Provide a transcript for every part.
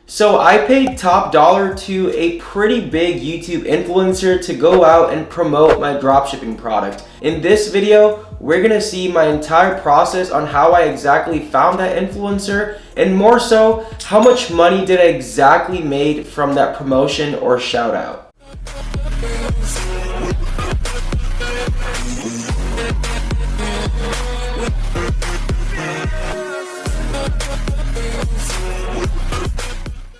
So I paid top dollar to a pretty big YouTube influencer to go out and promote my dropshipping product. In this video, we're gonna see my entire process on how I exactly found that influencer, and more so, how much money did I exactly made from that promotion or shout out.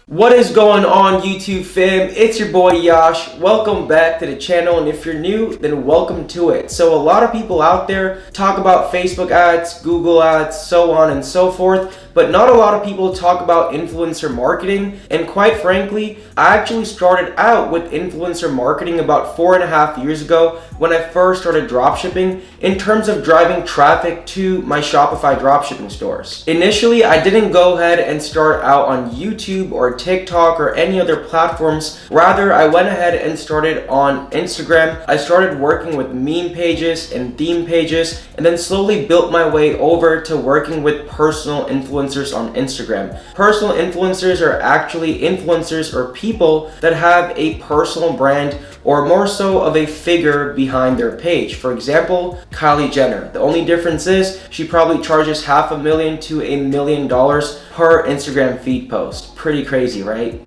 What is going on, YouTube fam? It's your boy Yash. Welcome back to the channel, and if you're new, then welcome to it. So a lot of people out there talk about Facebook ads, Google ads, so on and so forth, but not a lot of people talk about influencer marketing. And quite frankly, I actually started out with influencer marketing about 4.5 years ago when I first started dropshipping in terms of driving traffic to my Shopify dropshipping stores. Initially, I didn't go ahead and start out on YouTube or TikTok or any other platforms. Rather, I went ahead and started on Instagram. I started working with meme pages and theme pages, and then slowly built my way over to working with personal influencers on Instagram. Personal influencers are actually influencers or people that have a personal brand, or more so of a figure behind their page. For example, Kylie Jenner. The only difference is she probably charges $500,000 to $1 million per Instagram feed post. Pretty crazy, right?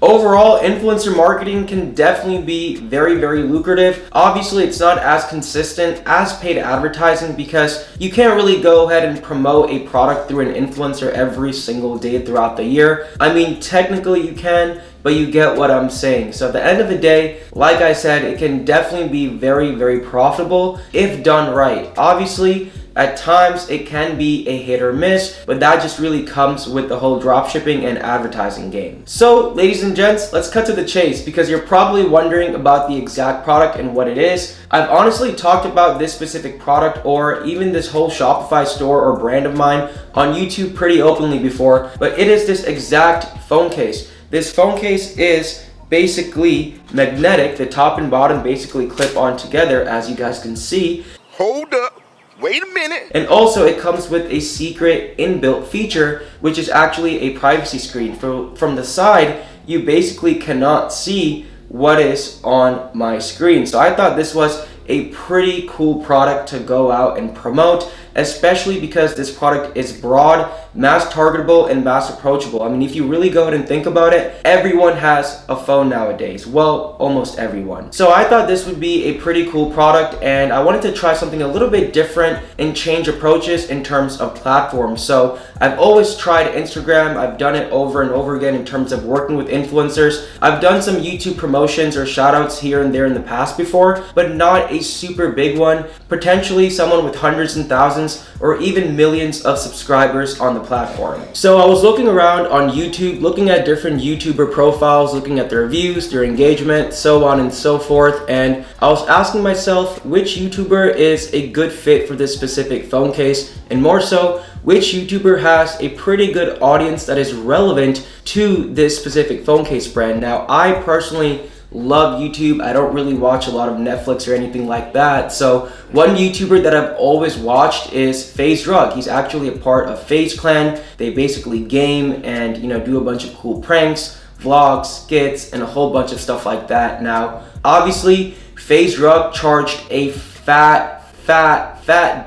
Overall, influencer marketing can definitely be very lucrative. Obviously, it's not as consistent as paid advertising because you can't really go ahead and promote a product through an influencer every single day throughout the year. I mean, technically you can, but you get what I'm saying. So at the end of the day, like I said, it can definitely be very profitable if done right. Obviously, at times it can be a hit or miss, but that just really comes with the whole dropshipping and advertising game. So ladies and gents, let's cut to the chase because you're probably wondering about the exact product and what it is. I've honestly talked about this specific product or even this whole Shopify store or brand of mine on YouTube pretty openly before, but it is this exact phone case. This phone case is basically magnetic. The top and bottom basically clip on together, as you guys can see. Hold up. Wait a minute. And also it comes with a secret inbuilt feature, which is actually a privacy screen. From the side, you basically cannot see what is on my screen. So I thought this was a pretty cool product to go out and promote, especially because this product is broad, mass targetable, and mass approachable. I mean, if you really go ahead and think about it, everyone has a phone nowadays. Well, almost everyone. So I thought this would be a pretty cool product, and I wanted to try something a little bit different and change approaches in terms of platforms. So I've always tried Instagram. I've done it over and over again in terms of working with influencers. I've done some YouTube promotions or shout outs here and there in the past before, but not a super big one. Potentially someone with hundreds and thousands or even millions of subscribers on the platform. So I was looking around on YouTube, looking at different YouTuber profiles, looking at their views, their engagement, so on and so forth, and I was asking myself which YouTuber is a good fit for this specific phone case, and more so, which YouTuber has a pretty good audience that is relevant to this specific phone case brand. Now, I personally love YouTube. I don't really watch a lot of Netflix or anything like that. So one YouTuber that I've always watched is FaZe Rug. He's actually a part of FaZe Clan. They basically game and do a bunch of cool pranks, vlogs, skits, and a whole bunch of stuff like that. Now, obviously, FaZe Rug charged a fat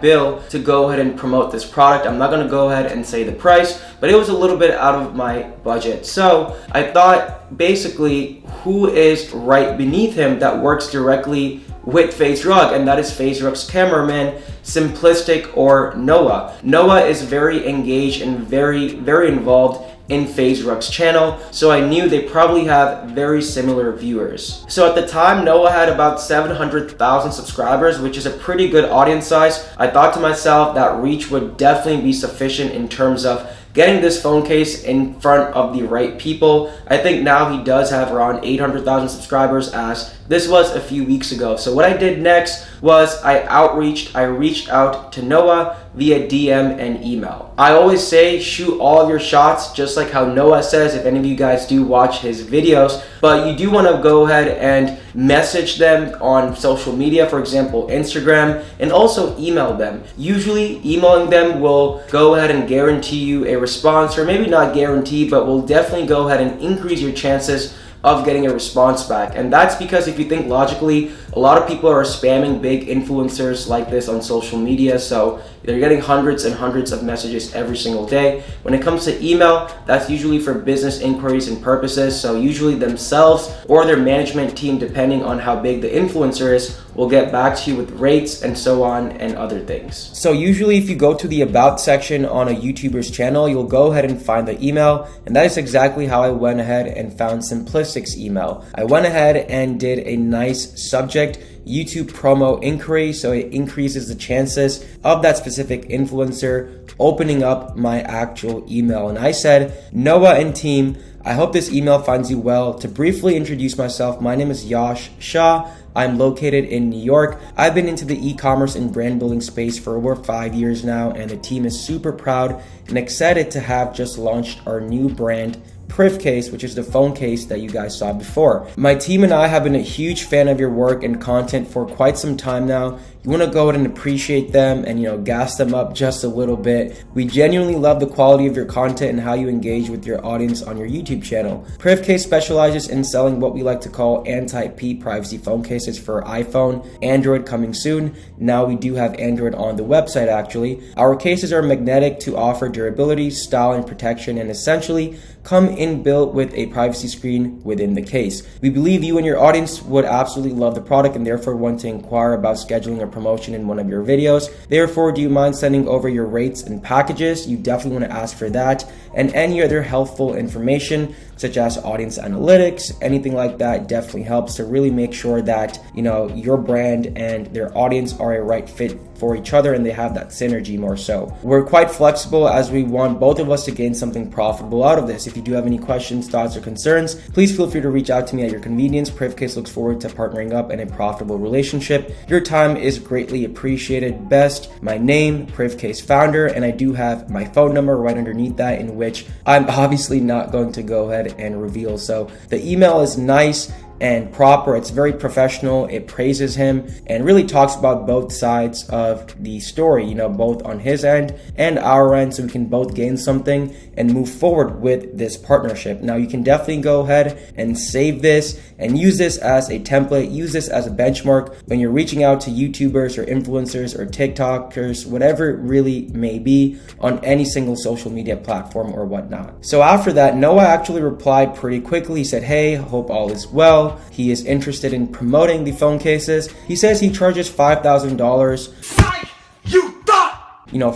bill to go ahead and promote this product. I'm not going to go ahead and say the price, but it was a little bit out of my budget. So I thought basically who is right beneath him that works directly with FaZe Rug, and that is FaZe Rug's cameraman, Simplistic, or Noah. Noah is very engaged and very involved in FaZe Rug's channel, so I knew they probably have very similar viewers. So at the time, Noah had about 700,000 subscribers, which is a pretty good audience size. I thought to myself that reach would definitely be sufficient in terms of getting this phone case in front of the right people. I think now he does have around 800,000 subscribers, as This was a few weeks ago. So what I did next was I reached out to Noah via DM and email. I always say shoot all of your shots, just like how Noah says, if any of you guys do watch his videos, but you do want to go ahead and message them on social media, for example, Instagram, and also email them. Usually emailing them will go ahead and guarantee you a response, or maybe not guarantee, but will definitely go ahead and increase your chances of getting a response back. And that's because if you think logically, a lot of people are spamming big influencers like this on social media, so they're getting hundreds and hundreds of messages every single day. When it comes to email, that's usually for business inquiries and purposes, so usually themselves or their management team, depending on how big the influencer is, will get back to you with rates and so on and other things. So usually if you go to the About section on a YouTuber's channel, you'll go ahead and find the email, and that is exactly how I went ahead and found Simplistic's email. I went ahead and did a nice subject, YouTube promo inquiry, so it increases the chances of that specific influencer opening up my actual email. And I said, Noah and team, I hope this email finds you well. To briefly introduce myself, my name is Yash Shah. I'm located in New York. I've been into the e-commerce and brand building space for over 5 years now, and the team is super proud and excited to have just launched our new brand, Priv case, which is the phone case that you guys saw before. My team and I have been a huge fan of your work and content for quite some time now. You want to go ahead and appreciate them and, gas them up just a little bit. We genuinely love the quality of your content and how you engage with your audience on your YouTube channel. Privcase specializes in selling what we like to call anti-P privacy phone cases for iPhone, Android coming soon. Now we do have Android on the website actually. Our cases are magnetic to offer durability, style, and protection, and essentially come inbuilt with a privacy screen within the case. We believe you and your audience would absolutely love the product and therefore want to inquire about scheduling a promotion in one of your videos. Therefore, do you mind sending over your rates and packages? You definitely want to ask for that, and any other helpful information such as audience analytics, anything like that definitely helps to really make sure that your brand and their audience are a right fit for each other and they have that synergy more so. We're quite flexible as we want both of us to gain something profitable out of this. If you do have any questions, thoughts, or concerns, please feel free to reach out to me at your convenience. Privcase looks forward to partnering up in a profitable relationship. Your time is greatly appreciated. Best, my name, Privcase founder, and I do have my phone number right underneath that, in which I'm obviously not going to go ahead and reveal. So the email is nice and proper. It's very professional. It praises him and really talks about both sides of the story, both on his end and our end, so we can both gain something and move forward with this partnership. Now, you can definitely go ahead and save this and use this as a template, use this as a benchmark when you're reaching out to YouTubers or influencers or TikTokers, whatever it really may be, on any single social media platform or whatnot. So after that, Noah actually replied pretty quickly. He said, hey, hope all is well. He is interested in promoting the phone cases. He says he charges $5,000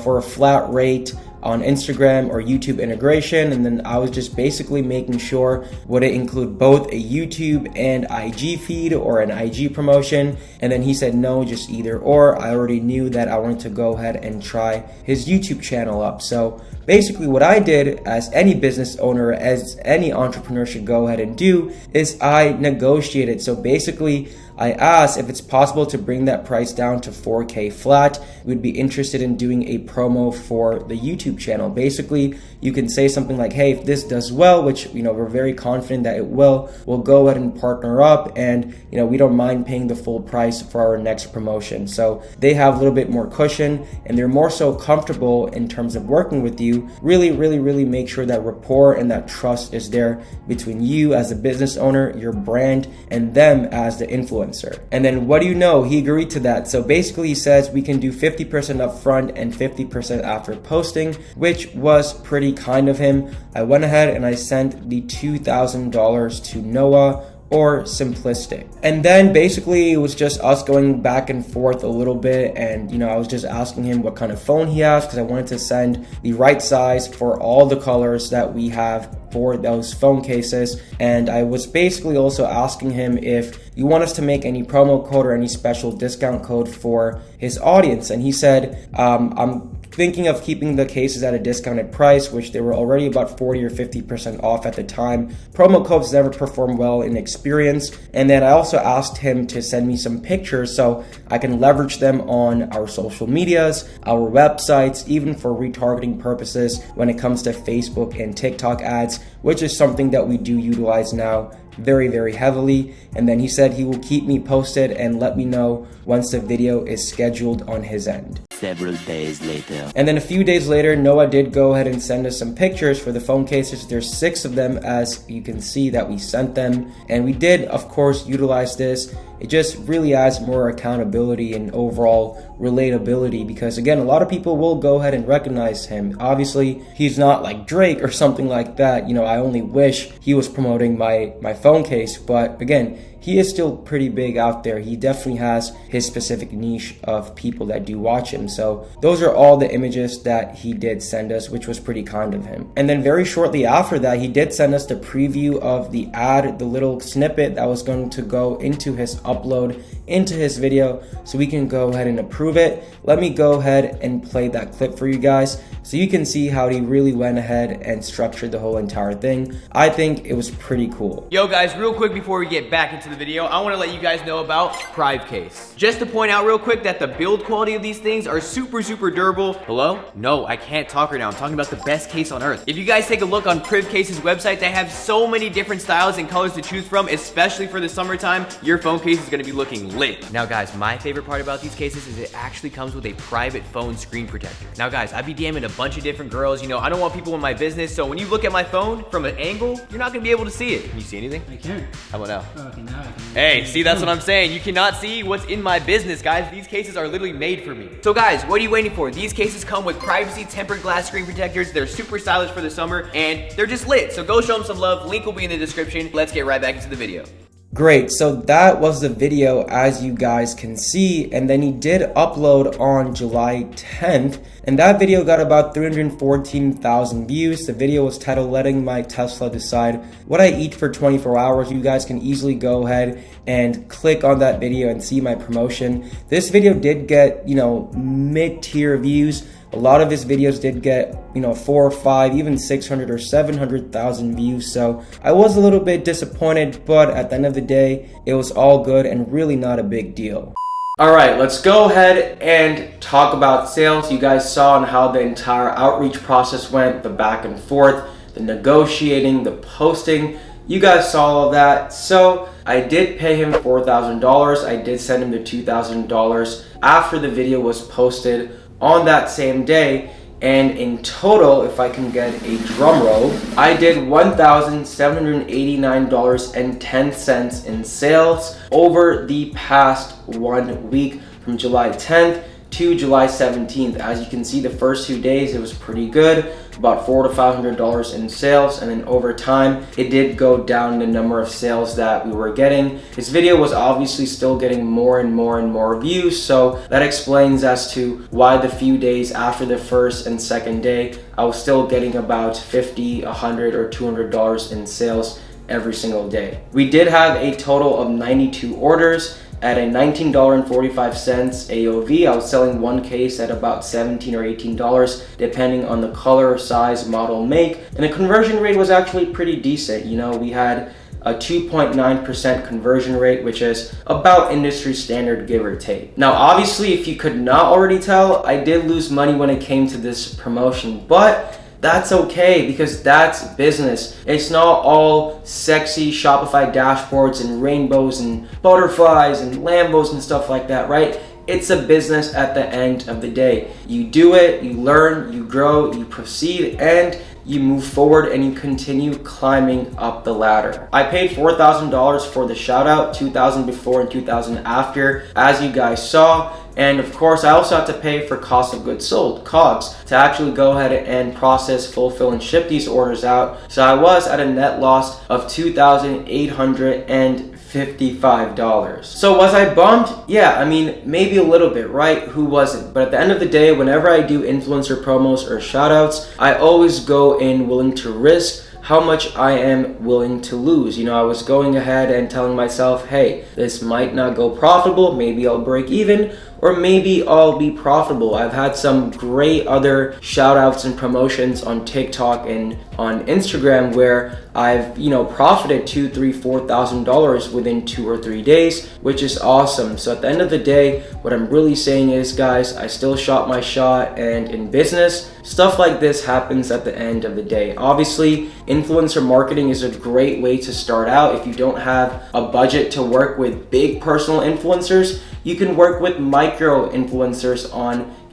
for a flat rate on Instagram or YouTube integration. And then I was just basically making sure, would it include both a YouTube and IG feed or an IG promotion? And then he said no, just either or. I already knew that I wanted to go ahead and try his YouTube channel up. So basically what I did, as any business owner, as any entrepreneur should go ahead and do, is I negotiated. So basically I asked if it's possible to bring that price down to $4K flat. We'd be interested in doing a promo for the YouTube channel. Basically, you can say something like, hey, if this does well, which we're very confident that it will, we'll go ahead and partner up, and we don't mind paying the full price for our next promotion. So they have a little bit more cushion and they're more so comfortable in terms of working with you. Really make sure that rapport and that trust is there between you as a business owner, your brand, and them as the influencer. And then what do you know? He agreed to that. So basically he says we can do 50% up front and 50% after posting, which was pretty kind of him. I went ahead and I sent the $2,000 to Noah or Simplistic. And then basically it was just us going back and forth a little bit, and I was just asking him what kind of phone he has, because I wanted to send the right size for all the colors that we have for those phone cases. And I was basically also asking him if you want us to make any promo code or any special discount code for his audience, and he said I'm thinking of keeping the cases at a discounted price, which they were already about 40 or 50% off at the time. Promo codes never perform well in experience. And then I also asked him to send me some pictures so I can leverage them on our social medias, our websites, even for retargeting purposes when it comes to Facebook and TikTok ads, which is something that we do utilize now very, very heavily. And then he said he will keep me posted and let me know once the video is scheduled on his end. Several days later. And then a few days later, Noah did go ahead and send us some pictures for the phone cases. There's 6 of them, as you can see that we sent them. And we did, of course, utilize this. It just really adds more accountability and overall relatability, because again, a lot of people will go ahead and recognize him. Obviously, he's not like Drake or something like that. You know, I only wish he was promoting my phone case, but again, he is still pretty big out there. He definitely has his specific niche of people that do watch him. So those are all the images that he did send us, which was pretty kind of him. And then very shortly after that, he did send us the preview of the ad, the little snippet that was going to go into his upload into his video, so we can go ahead and approve it. Let me go ahead and play that clip for you guys so you can see how he really went ahead and structured the whole entire thing. I think it was pretty cool. Yo guys, real quick before we get back into the video, I want to let you guys know about PriveCase. Just to point out real quick that the build quality of these things are super durable. Hello? No, I can't talk right now. I'm talking about the best case on earth. If you guys take a look on PriveCase's website, they have so many different styles and colors to choose from, especially for the summertime. Your phone case is going to be looking lit. Now guys, my favorite part about these cases is it actually comes with a private phone screen protector. Now guys, I be DMing a bunch of different girls. You know, I don't want people in my business, so when you look at my phone from an angle, you're not going to be able to see it. Can you see anything? I can. How about now? Oh, okay, now I can. Hey, see, that's what I'm saying. You cannot see what's in my business, guys. These cases are literally made for me. So guys, what are you waiting for? These cases come with privacy tempered glass screen protectors. They're super stylish for the summer, and they're just lit. So go show them some love. Link will be in the description. Let's get right back into the video. Great, so that was the video, as you guys can see, and then he did upload on July 10th, and that video got about 314,000 views. The video was titled "Letting My Tesla Decide What I Eat for 24 Hours." You guys can easily go ahead and click on that video and see my promotion. This video did get, you know, mid-tier views. A lot of his videos did get, you know, 4 or 5, even 600 or 700,000 views. So I was a little bit disappointed, but at the end of the day, it was all good and really not a big deal. All right, let's go ahead and talk about sales. You guys saw on how the entire outreach process went, the back and forth, the negotiating, the posting. You guys saw all of that. So I did pay him $4,000. I did send him the $2,000 after the video was posted on that same day, and in total, if I can get a drum roll, I did $1,789.10 in sales over the past 1 week, from July 10th to July 17th. As you can see, the first 2 days it was pretty good, about $400 to $500 in sales, and then over time it did go down the number of sales that we were getting. This video was obviously still getting more and more views, so that explains as to why the few days after the first and second day I was still getting about $50, $100 or $200 in sales every single day. We did have a total of 92 orders at a $19.45 AOV. I was selling one case at about $17 or $18 depending on the color, size, model, make, and the conversion rate was actually pretty decent. You know, we had a 2.9% conversion rate, which is about industry standard, give or take. Now obviously, if you could not already tell, I did lose money when it came to this promotion, but that's okay, because that's business. It's not all sexy Shopify dashboards and rainbows and butterflies and Lambos and stuff like that, right? It's a business at the end of the day. You do it, you learn, you grow, you proceed, and you move forward and you continue climbing up the ladder. I paid $4,000 for the shout out, $2,000 before and $2,000 after, as you guys saw. And of course, I also had to pay for cost of goods sold, COGS, to actually go ahead and process, fulfill, and ship these orders out. So I was at a net loss of $2,855. So was I bummed? Yeah, I mean, maybe a little bit, right? Who wasn't? But at the end of the day, whenever I do influencer promos or shout outs, I always go in willing to risk how much I am willing to lose. You know, I was going ahead and telling myself, hey, this might not go profitable, maybe I'll break even, or maybe I'll be profitable. I've had some great other shout outs and promotions on TikTok and on Instagram where I've profited $2,000, $3,000, $4,000 within 2 or 3 days, which is awesome. So at the end of the day, what I'm really saying is, guys, I still shot my shot, and in business, stuff like this happens at the end of the day. Obviously, influencer marketing is a great way to start out. If you don't have a budget to work with big personal influencers, you can work with micro influencers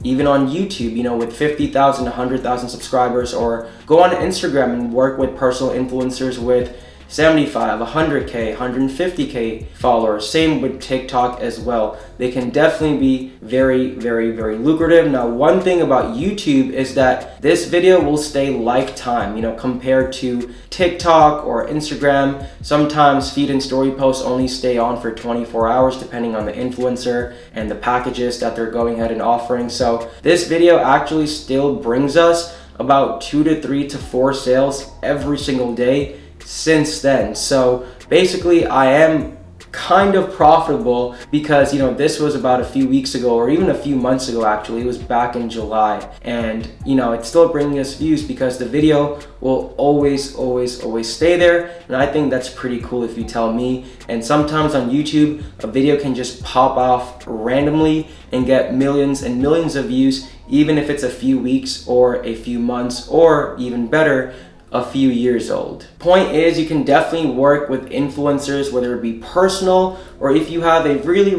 even on YouTube, with 50,000, 100,000 subscribers, or go on Instagram and work with personal influencers with 75, 100K, 150K followers. Same with TikTok as well. They can definitely be very, very, very lucrative. Now, one thing about YouTube is that this video will stay lifetime, compared to TikTok or Instagram. Sometimes feed and story posts only stay on for 24 hours depending on the influencer and the packages that they're going ahead and offering. So this video actually still brings us about 2 to 3 to 4 sales every single day since then. So basically, I am kind of profitable because this was about a few weeks ago, or even a few months ago. Actually, it was back in July, and it's still bringing us views because the video will always stay there, and I think that's pretty cool if you tell me. And sometimes on YouTube, a video can just pop off randomly and get millions and millions of views, even if it's a few weeks or a few months, or even better, a few years old. Point is, you can definitely work with influencers, whether it be personal, or if you have a really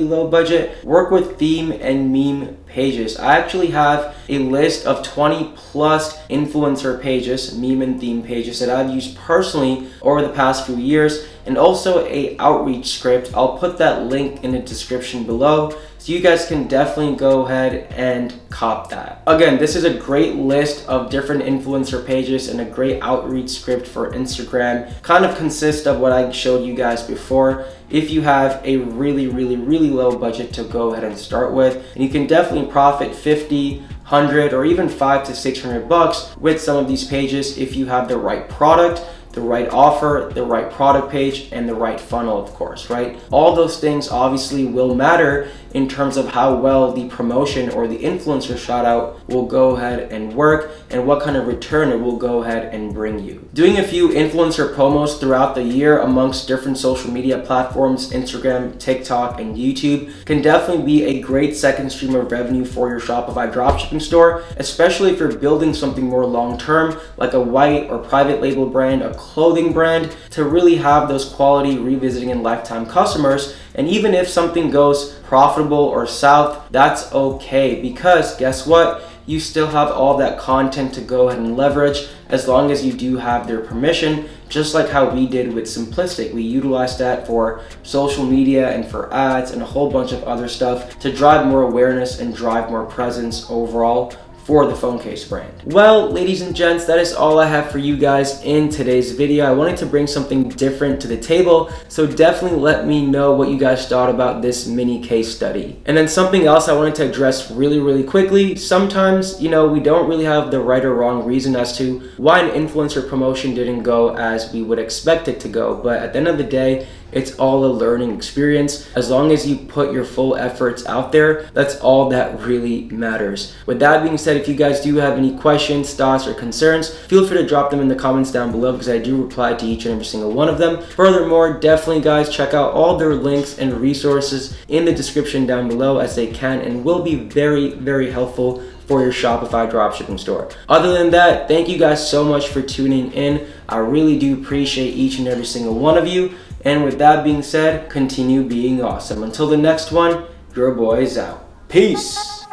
low budget, work with theme and meme pages. I actually have a list of 20 plus influencer pages, meme and theme pages, that I've used personally over the past few years, and also a outreach script. I'll put that link in the description below, so you guys can definitely go ahead and cop that. Again, this is a great list of different influencer pages and a great outreach script for Instagram. Kind of consists of what I showed you guys before. If you have a really low budget to go ahead and start with, and you can definitely profit 50, 100, or even 500 to 600 bucks with some of these pages if you have the right product, the right offer, the right product page, and the right funnel, of course, right? All those things obviously will matter in terms of how well the promotion or the influencer shout out will go ahead and work, and what kind of return it will go ahead and bring you. Doing a few influencer promos throughout the year amongst different social media platforms, Instagram, TikTok, and YouTube, can definitely be a great second stream of revenue for your Shopify dropshipping store, especially if you're building something more long-term, like a white or private label brand, a clothing brand, to really have those quality revisiting and lifetime customers. And even if something goes profitable or south, that's okay, because guess what? You still have all that content to go ahead and leverage, as long as you do have their permission, just like how we did with Simplistic. We utilized that for social media and for ads and a whole bunch of other stuff to drive more awareness and drive more presence overall for the phone case brand. Well, ladies and gents, that is all I have for you guys in today's video. I wanted to bring something different to the table, so definitely let me know what you guys thought about this mini case study. And then something else I wanted to address really quickly. Sometimes, we don't really have the right or wrong reason as to why an influencer promotion didn't go as we would expect it to go, but at the end of the day, it's all a learning experience. As long as you put your full efforts out there, that's all that really matters. With that being said, if you guys do have any questions, thoughts, or concerns, feel free to drop them in the comments down below, because I do reply to each and every single one of them. Furthermore, definitely guys, check out all their links and resources in the description down below, as they can and will be very helpful for your Shopify dropshipping store. Other than that, thank you guys so much for tuning in. I really do appreciate each and every single one of you. And with that being said, continue being awesome. Until the next one, your boy is out. Peace.